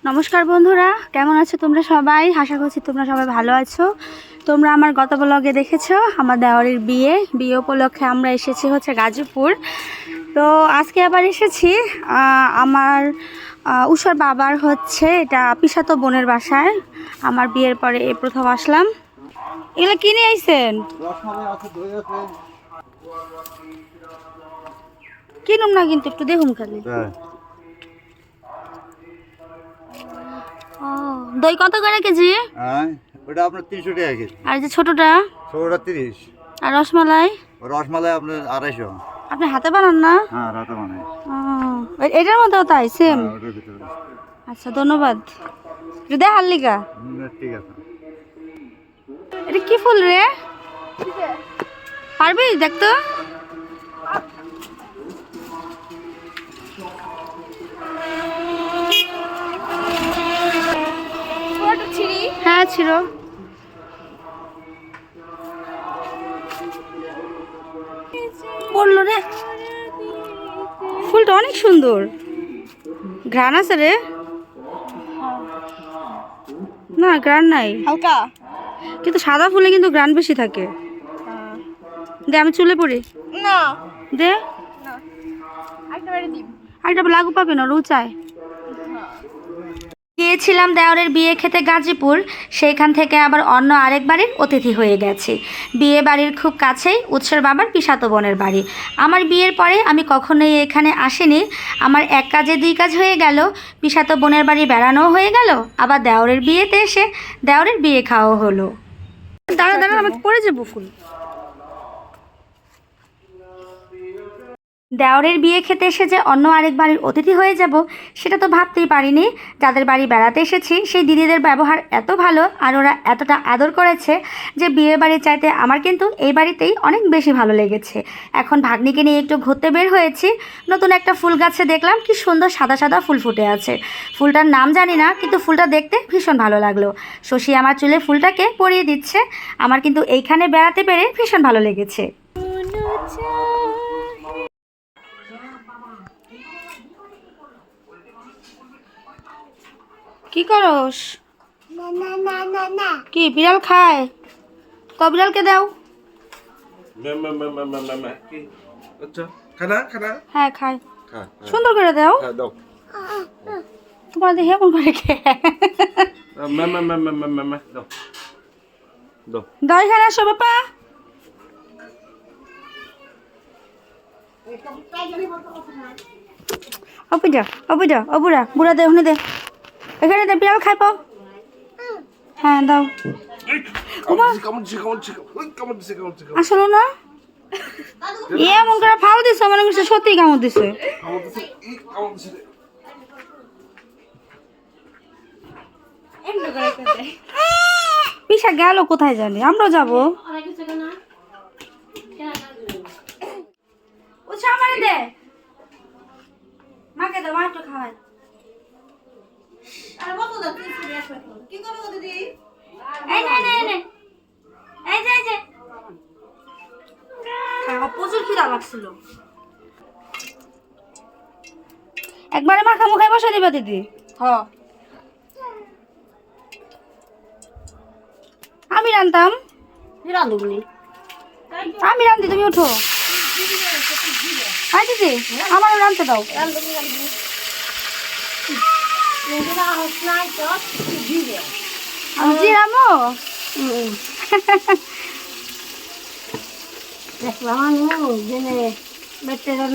নমস্কার বন্ধুরা, কেমন আছো তোমরা সবাই? আশা করছি তোমরা সবাই ভালো আছো। তোমরা আমার গত ব্লগে দেখেছো আমার দেওয়ারের বিয়ে উপলক্ষে আমরা এসেছি হচ্ছে গাজীপুর। তো আজকে আবার এসেছি আমার উষার বাবার হচ্ছে এটা পিসাতো বোনের বাসায়। আমার বিয়ের পরে এই প্রথম আসলাম। এগুলো কিনে আইছেন? কিনুম না কিন্তু একটু দেখুন খালি। ও, দই কত করে কেজি? ওটা আপনার 300 টাকা কেজি। আর যে ছোটটা? ছোটটা 30। আর রসমালাই? রসমালাই আপনার 250। আপনি হাতে বানান না? হ্যাঁ, রাতে বানাই। এটার মধ্যেও তাই সেম? হ্যাঁ, ওটার ভিতরে। আচ্ছা, ধন্যবাদ। একটু দেখার লিগা। ঠিক আছে। এটা কি ফুল রে? পারবি দেখতো? হ্যাঁ ছিল। পড়লো রে। ফুলটা অনেক সুন্দর, ঘ্রাণ আছে রে? না, ঘ্রাণ নাই, হালকা। কিন্তু সাদা ফুলে কিন্তু ঘ্রাণ বেশি থাকে। দে, আমি চুলে পড়ি। না দে, না, একেবারে দিন। আরেকটা লাগু পাবে না, রুচায়। গিয়েছিলাম দেওরের বিয়ে খেতে গাজীপুর, সেইখান থেকে আবার অন্য আরেক বাড়ির অতিথি হয়ে গেছি। বিয়ে বাড়ির খুব কাছেই উৎসর বাবার পিসাতো বোনের বাড়ি। আমার বিয়ের পরে আমি কখনোই এখানে আসিনি। আমার এক কাজে দুই কাজ হয়ে গেল, পিসাতো বোনের বাড়ি বেড়ানোও হয়ে গেল, আবার দেওরের বিয়েতে এসে দেওরের বিয়ে খাওয়া হলো। দাঁড়া দাঁড়া, আমার পড়ে যাবো ফুল। দেওরের বিয়ে খেতে এসে যে অন্য আরেক বাড়ির অতিথি হয়ে যাব সেটা তো ভাবতেই পারিনি। যাদের বাড়ি বেড়াতে এসেছি সেই দিদিদের ব্যবহার এত ভালো আর ওরা এতটা আদর করেছে যে বিয়ে বাড়ির চাইতে আমার কিন্তু এই বাড়িতেই অনেক বেশি ভালো লেগেছে। এখন ভাগ্নিকে নিয়ে একটু ঘুরতে বের হয়েছি। নতুন একটা ফুল গাছে দেখলাম কি সুন্দর সাদা সাদা ফুল ফুটে আছে। ফুলটার নাম জানি না, কিন্তু ফুলটা দেখতে ভীষণ ভালো লাগলো। শশী আমার চুলে ফুলটাকে পরিয়ে দিচ্ছে। আমার কিন্তু এইখানে বেড়াতে পেরে ভীষণ ভালো লেগেছে। কি করস? কি বিড়াল খায়? তো বিড়ালকে দাও। আচ্ছা, খানা খানা হ্যাঁ খায়, খা সুন্দর করে দাও। খা দাও। তোমার দেখে এমন করে দাও দাও। দাও এখানে আসো বাপা। অপুজা অপুজা অপুরা বুড়া দে, ওখানে দে, এখানে দে, বিড়াল খাই পাও। হ্যাঁ দাও। আসলো না, এমন করে ফাল দিছে, মনে করছে সত্যি কামড় দিছে। পিসা গেল কোথায় জানি, আমরাও যাবো। উৎসাহ আমারে দে, মাকে দাও, মা একটু খাওয়াই। এই নে, নে, নে। এই যে, এই যে। আমার প্রচুর খিদা লাগছিল। একবারে মাখা মুখায় বসে দিবা দিদি। আমি রান্তাম। আমি রান্ধি, তুমি ওঠো। হ্যাঁ দিদি, আমারও রাঁধতে দাও। আমি জিরামো।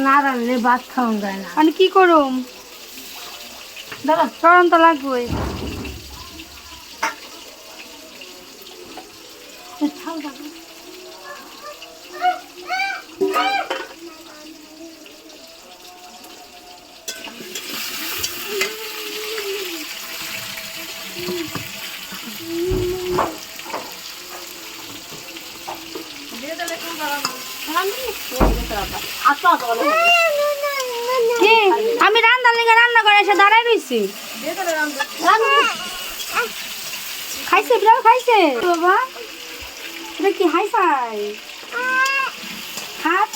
না রাখলে ভাত খাওয়া যায় না। আমি কি করুম, দাদা কারণ তো লাগবেই। আমি রান্নার লেগে রান্না করে এসে দাঁড়াই রয়েছি। খাইছে বিড়াল, খাইছে বাবা। এটা কি হাই ফাই হাত?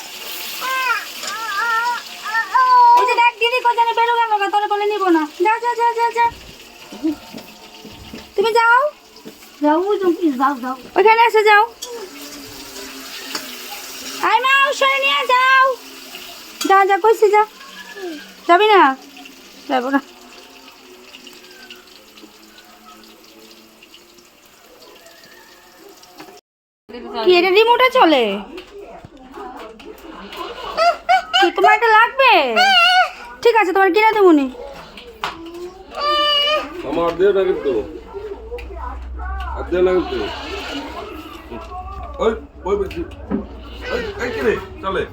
এই যে দেখ দিদি কোথায় বেরো গেল, তোরে বলে নিব না। যা যা যা যা যা। তুমি যাও, যাও তুমি যাও যাও ওইখানে এসে যাও। আই মা সরে নিয়ে যাও, যা যা কইছি যা। যাবি না? যাবো না। কি এটা রিমোটে চলে? কি তোমার এটা লাগবে? ঠিক আছে, তোমার কিনে দেবো নি। আমার দেও না কিন্তু, আর দেও না কিন্তু। ওই ওই বলছি, এই কি রে চলে,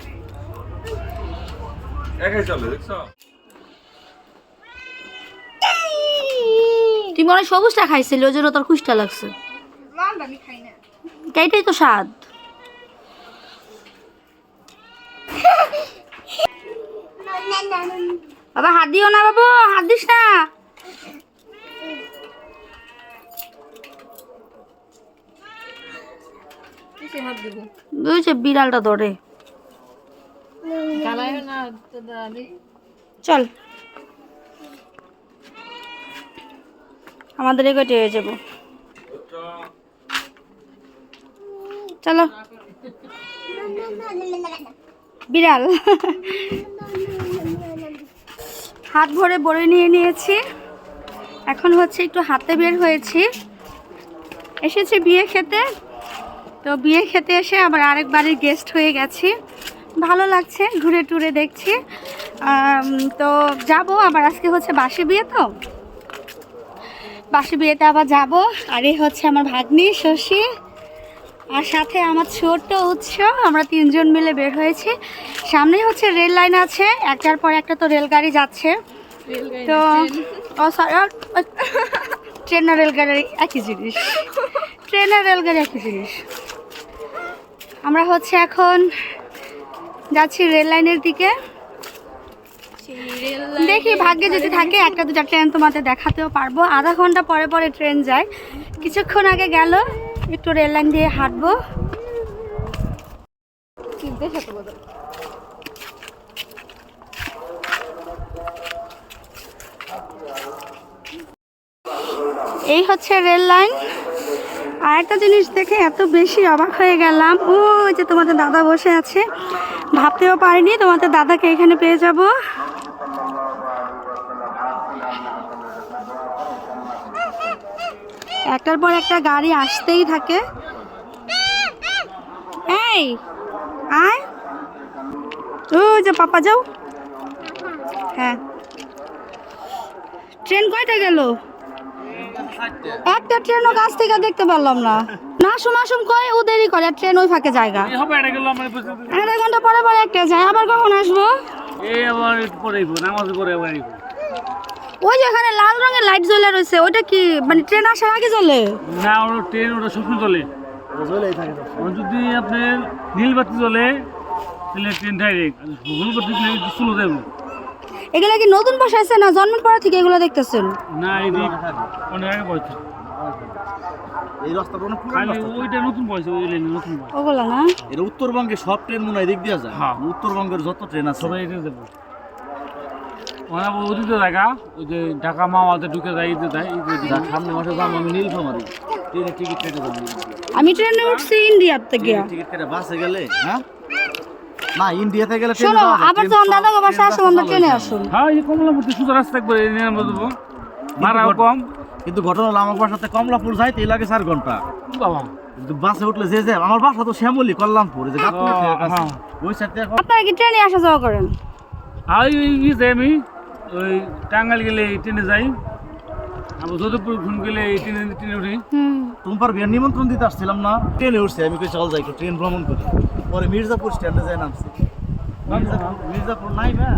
একাই চলে দেখছো? তুই মনে হয় সবুজটা খাইছিল, ওই জন্য তোর খুশটা লাগছে। লাল আমি খাই না। এইটাই তো স্বাদ। বাবা হাত দিও না, বাবু হাত দিস না। কিসে হাত দিব? ওই যে বিড়ালটা ধরে। গালায় না তো দাদি। চল আমাদের এগোতে হয়ে যাবো, চলো। বিড়াল হাত ভরে বড়ে নিয়ে নিয়েছি, এখন হচ্ছে একটু হাতে বের হয়েছি। এসেছি বিয়ে খেতে, তো বিয়ে খেতে এসে আবার আরেক বাড়ির গেস্ট হয়ে গেছি। ভালো লাগছে, ঘুরে টুরে দেখছি। তো যাব আবার, আজকে হচ্ছে বাসি বিয়ে, তো বাসি বিয়েতে আবার যাব। আর এই হচ্ছে আমার ভাগ্নি শশী, আর সাথে আমার ছোট্ট উৎস। আমরা তিনজন মিলে বের হয়েছি। সামনেই হচ্ছে রেল লাইন আছে, একটার পর একটা তো রেলগাড়ি যাচ্ছে। তো ও সরি, ট্রেন আর রেলগাড়ি একই জিনিস, ট্রেন আর রেলগাড়ি একই জিনিস। আমরা হচ্ছে এখন যাচ্ছি রেল লাইনের দিকে। দেখি ভাগ্যে যদি থাকে একটা দুটা ট্রেন তোমাদের দেখাতেও পারবো। আধা ঘন্টা পরে পরে ট্রেন যায়, কিছুক্ষণ আগে গেল। একটু রেল লাইন দিয়ে হাঁটবো। এই হচ্ছে রেল লাইন। আর একটা জিনিস দেখে এত বেশি অবাক হয়ে গেলাম, ওই যে তোমাদের দাদা বসে আছে। ভাবতেও পারিনি তোমাদের দাদাকে এখানে পেয়ে যাব। একটার পর একটা গাড়ি আসতেই থাকে। এই আয়, ওই যে পাপা যাও। হ্যাঁ, ট্রেন কয়টা গেল? একটা ট্রেনও কাছ থেকে দেখতে পারলাম না। নাসুম আসুম কয় ও দেরি করে, ট্রেন ওই ফাঁকে জায়গা। আধা ঘন্টা পরে পরে একটা যায়, আবার কখন আসবো? ওই যে ওখানে লাল রঙের লাইট জ্বলে রয়েছে, ওইটা কি মানে ট্রেন আসার আগে জ্বলে? না, ওটা ট্রেন, ওটা সবসময় চলে। যদি আপনার নীল বাতি জ্বলে তাহলে ট্রেন ডাইরেক্ট, হলুদ বাতি স্লো যাবে। এগুলো কি নতুন বসাইছে না জন্মের পর থেকে এগুলো দেখতেছেন? না, এদিক অনেক আগে বয়স, এই রাস্তাটা অনেক পুরনো খালি রাস্তা। ওইটা নতুন বয়স, ওই লাইনে নতুন বয়স। ওগুলো না, এর উত্তরবঙ্গে সব ট্রেন মনে হয় এদিক দিয়ে যায়। হ্যাঁ। উত্তরবঙ্গের যত ট্রেন আছে সবাই এদিকে যাবো। ওরা অতীত জায়গা, ওই যে ঢাকা মাওয়াতে ঢুকে যায়, ঈদে যায়, যার সামনে মাসে যাম আমি নীলফামারী ট্রেনের টিকিট কেটে যাবো। আমি ট্রেনে উঠছি ইন্ডিয়ার থেকে। টিকিট কেটে বাসে গেলে, হ্যাঁ না ইন্ডিয়াতে গেলে শোনো, আবার যখন দাদাকে বাসা আসুন আমরা ট্রেনে আসুন। হ্যাঁ, এই কমলাপুর সোজা রাস্তা একবার এই নিয়ে আমরা দেবো, ভাড়াও কম। কিন্তু ঘটনা হলো আমার বাসাতে কমলাপুর যাইতে লাগে 4 ঘন্টা। বাবা, কিন্তু বাসে উঠলে যে আমার বাসা তো শ্যামলী কল্যাণপুর, যে গাতপুর থেকে কাছে। হ্যাঁ। ওই সাইড থেকে আপনারা কি ট্রেনে আসা যাওয়া করেন? আর ওই যাই আমি, ওই টাঙ্গাইল গেলে এই ট্রেনে যাই, আবার যোধপুর ঘুম গেলে এই ট্রেনে উঠি। টুম্পার বিয়ের নিমন্ত্রণ দিতে আসছিলাম না, ট্রেনে উঠছি। আমি কই চল যাই একটু ট্রেন ভ্রমণ করি। পরে মির্জাপুর স্ট্যান্ডে যাই নামছি। মির্জাপুর নাই না,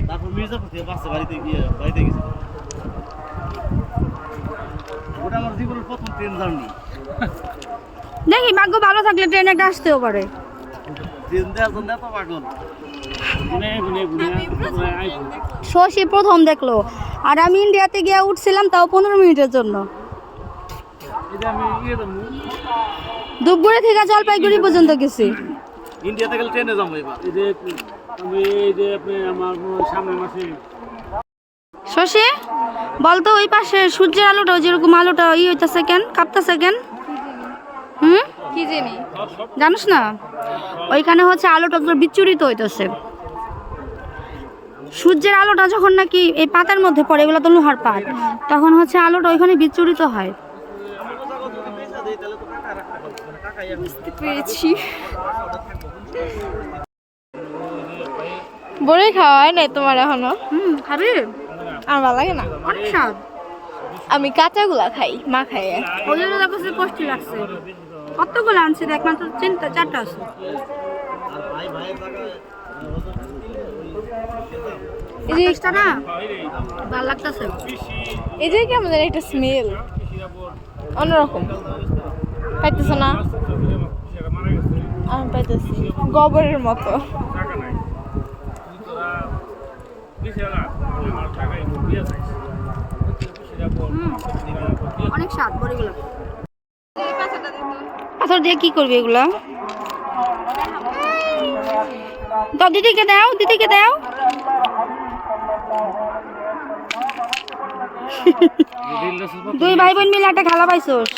তারপর মির্জাপুর থেকে বাসে বাড়িতে গেছি। ওটা আমার জীবনের প্রথম ট্রেন জার্নি। দেখি ভাগ্য ভালো থাকলে ট্রেনে একটা আসতেও পারে। ট্রেন দেওয়ার জন্য এত পাগল। শশী প্রথম দেখলো, আর আমি ইন্ডিয়াতে গিয়ে উঠছিলাম তাও 15 মিনিটের জন্য। ধূপগুড়ি থেকে জলপাইগুড়ি পর্যন্ত গেছি। ইন্ডিয়াতে গেলে ট্রেনে যাবো এবার। এই যে আমি, এই যে আপনি আমার সামনের মাসে শশী বলতো ওই পাশে সূর্যের আলোটা যেরকম আলোটা হইতেছে কেন, কাঁপতেছে কেন? হুম, কি জানি জানিস না? ওইখানে হচ্ছে আলোটা তোর বিচ্ছুরিত হইতেছে। সূর্যের আলোটা যখন নাকি এই পাতার মধ্যে পড়ে, এগুলো তো লোহার পাত, তখন হচ্ছে আলোটা ওইখানে বিচ্ছুরিত হয়। বুঝতে পেরেছি। বড়ই খাওয়া হয় নাই তোমার এখনো? খাবি? আমার ভালো লাগে না, অনেক স্বাদ। আমি কাঁচাগুলা খাই, মা খাই। ওগুলো দেখো কষ্টি লাগছে। কতগুলো আনছে দেখ, মাত্র 4টা আছে। এই যে টেস্টটা না ভালো লাগতেছে। এই যে কেমন জানি একটা স্মেল অন্যরকম, পাইতেছ না? আমি পাইতেছি গোবরের মতো। অনেক স্বাদ বড়িগুলো। পাথর দিয়ে কি করবি এগুলা? তো দিদিকে দাও, দিদিকে দাও। দুই ভাই বোন মিলে একটা খেলা পাইছোস।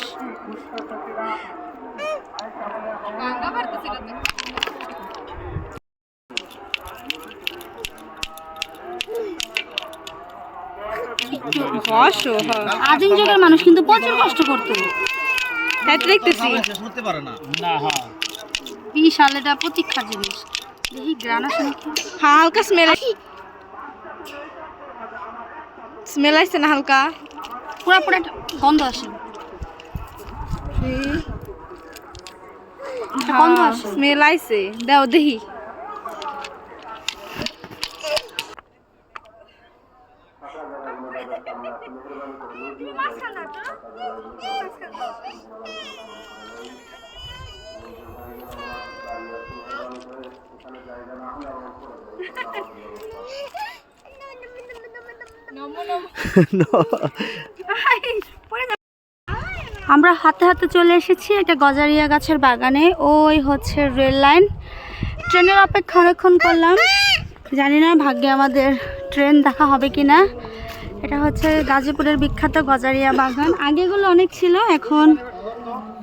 আদিম যুগের মানুষ কিন্তু প্রচুর কষ্ট করতো। তাই তো দেখতেছি। শুনতে পারে না। বিশাল এটা প্রতীক্ষার জিনিস। দেখি গ্রান আসে নাকি? হালকা স্মেল, স্মেল আসছে না? হালকা পুরা পুরা একটা গন্ধ আসে। একটা গন্ধ আসে। স্মেল আইছে, দাও দেখি। আমরা হাতে হাতে চলে এসেছি একটা গজারিয়া গাছের বাগানে। ওই হচ্ছে রেল লাইন। ট্রেনের অপেক্ষা অনেকক্ষণ করলাম, জানি না ভাগ্যে আমাদের ট্রেন দেখা হবে কি না। এটা হচ্ছে গাজীপুরের বিখ্যাত গজারিয়া বাগান। আগেগুলো অনেক ছিল, এখন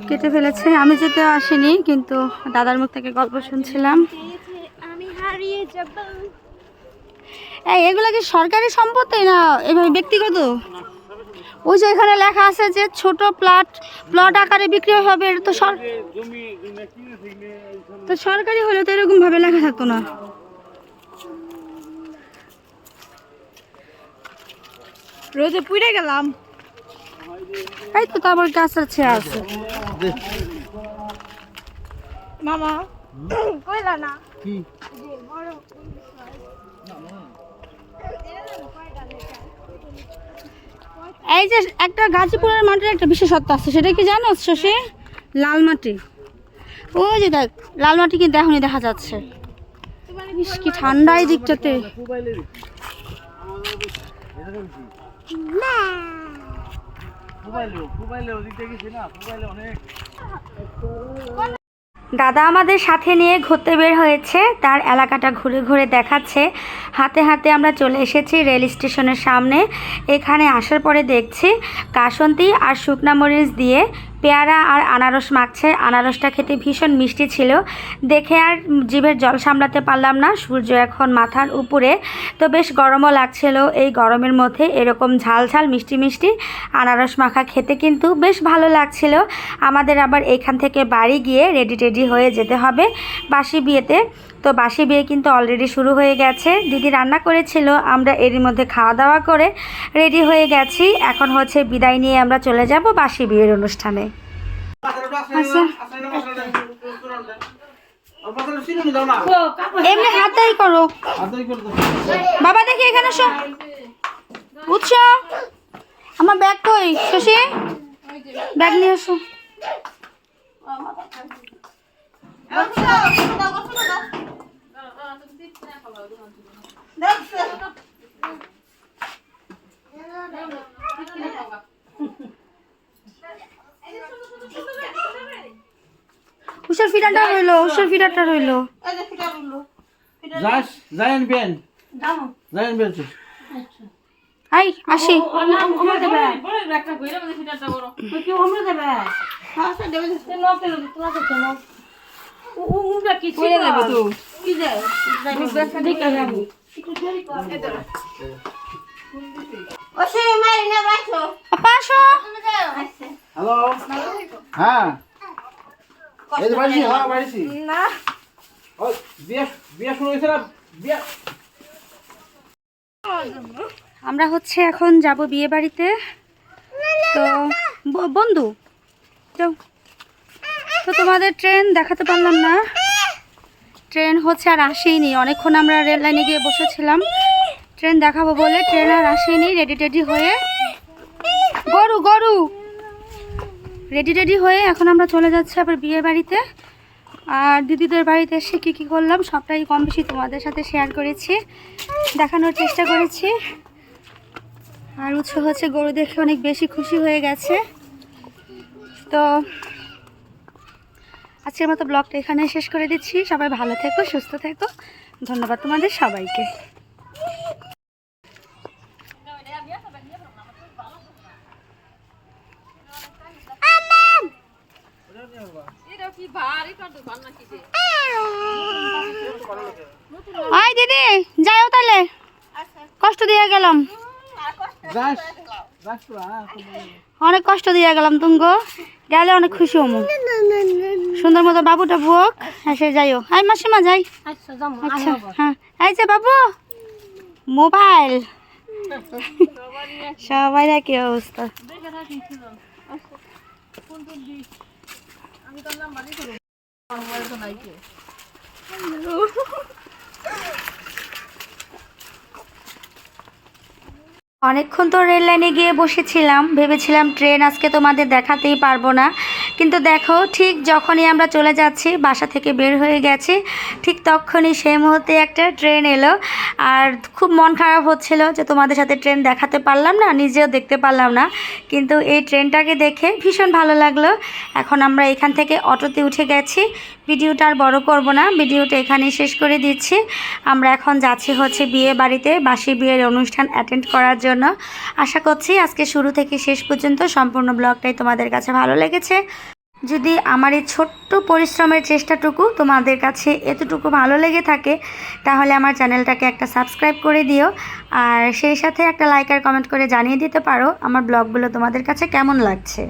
কেটে ফেলেছে। আমি যেতে আসিনি, কিন্তু দাদার মুখ থেকে গল্প শুনছিলাম। আমি হারিয়ে যাব। এই এগুলো কি সরকারি সম্পত্তি না এভাবে ব্যক্তিগত? ওই যে এখানে লেখা আছে যে ছোট প্লট আকারে বিক্রি হবে, এটা তো সরকারি হলে তো এরকম ভাবে লেখা থাকতো না। রোদে পুড়ে গেলাম। এই তো তারপর গাছ আছে। মামা কইলা না কি? এই যে একটা গাজীপুরের মাটির একটা বিশেষত্ব আছে, সেটা কি জানো শশী? লাল মাটি। ওই যে দেখ, লাল মাটি কিন্তু এখনই দেখা যাচ্ছে। ইস, কি ঠান্ডা এই দিকটাতে। দাদা আমাদের সাথে নিয়ে ঘুরতে বের হয়েছে, তার এলাকাটা ঘুরে ঘুরে দেখাচ্ছে। হাতে হাতে আমরা চলে এসেছি রেল স্টেশনের সামনে। এখানে আসার পরে দেখছি কাসন্তি আর শুকনা মরিচ দিয়ে পেয়ারা আর আনারস মাখছে। আনারসটা খেতে ভীষণ মিষ্টি ছিল, দেখে আর জিভের জল সামলাতে পারলাম না। সূর্য এখন মাথার উপরে, তো বেশ গরমও লাগছিল। এই গরমের মধ্যে এরকম ঝাল ঝাল মিষ্টি মিষ্টি আনারস মাখা খেতে কিন্তু বেশ ভালো লাগছিল। আমাদের আবার এখান থেকে বাড়ি গিয়ে রেডি হয়ে যেতে হবে বাসি বিয়েতে। তো বাসি বিয়ে কিন্তু অলরেডি শুরু হয়ে গেছে। দিদি রান্না করেছিল, আমরা এরই মধ্যে খাওয়া দাওয়া করে রেডি হয়ে গেছি। এখন হচ্ছে বিদায় নিয়ে আমরা চলে যাব বাসি বিয়ের অনুষ্ঠানে। এমনি হাতেই করো বাবা। দেখি এখানে এসো, বুঝছো? আমার ব্যাগ কই শশী? ব্যাগ নিয়ে এসো। উষার ফিডারটা রইলো, উষার ফিডারটা রইলো। আই আসি। আপা আসো। হ্যালো হ্যাঁ এই তো বাড়িছি হ্যাঁ বাড়িছি না ওই বিয়ে বিয়ে শুরু হয়েছে না বিয়ে আমরা হচ্ছে এখন যাব বিয়ে বাড়িতে। তো বন্ধু যাও। তো তোমাদের ট্রেন দেখাতে পারলাম না, ট্রেন হচ্ছে আর আসেইনি। অনেকক্ষণ আমরা রেল লাইনে গিয়ে বসেছিলাম ট্রেন দেখাবো বলে, ট্রেন আর আসেনি। রেডি টেডি হয়ে গরু গরু রেডি টেডি হয়ে এখন আমরা চলে যাচ্ছি আবার বিয়ে বাড়িতে। আর দিদিদের বাড়িতে এসে কী কী করলাম সবটাই কম বেশি তোমাদের সাথে শেয়ার করেছি, দেখানোর চেষ্টা করেছি। আর হচ্ছে গরু দেখে অনেক বেশি খুশি হয়ে গেছে। তো আজকের মতো ব্লগটা এখানে শেষ করে দিচ্ছি। সবাই ভালো থেকো, সুস্থ থেকো। ধন্যবাদ তোমাদের সবাইকে। আয় দিদি যাও তাহলে, কষ্ট দিয়ে গেলাম, অনেক কষ্ট দিয়ে গেলাম। তুমগো গেলে অনেক খুশি হমু, সুন্দর মতো বাবুটা বুক এসে যাইও। আই মাসিমা যাই। আচ্ছা হ্যাঁ এই যে বাবু মোবাইল সবাই একই অবস্থা। অনেকক্ষণ তো রেল লাইনে গিয়ে বসেছিলাম, ভেবেছিলাম ট্রেন আজকে তোমাদের দেখাতেই পারবো না, কিন্তু দেখো ঠিক যখনই আমরা চলে যাচ্ছি, বাসা থেকে বের হয়ে গেছি, ঠিক তখনই সেই মুহূর্তে একটা ট্রেন এলো। আর খুব মন খারাপ হচ্ছিল যে তোমাদের সাথে ট্রেন দেখাতে পারলাম না, নিজেও দেখতে পারলাম না, কিন্তু এই ট্রেনটাকে দেখে ভীষণ ভালো লাগলো। এখন আমরা এখান থেকে অটোতে উঠে গেছি। ভিডিওটা আর বড় করব না, ভিডিওটা এখানেই শেষ করে দিচ্ছি। আমরা এখন যাচ্ছি হচ্ছে বিয়ে বাড়িতে, বাসি বিয়ের অনুষ্ঠান অ্যাটেন্ড করার জন্য। আশা করছি আজকে শুরু থেকে শেষ পর্যন্ত সম্পূর্ণ ব্লগটাই তোমাদের কাছে ভালো লেগেছে। যদি আমার এই ছোট্ট পরিশ্রমের চেষ্টাটুকু তোমাদের কাছে এতটুকু ভালো লেগে থাকে, তাহলে আমার চ্যানেলটাকে একটা সাবস্ক্রাইব করে দিও। আর সেই সাথে একটা লাইক আর কমেন্ট করে জানিয়ে দিতে পারো আমার ব্লগগুলো তোমাদের কাছে কেমন লাগছে।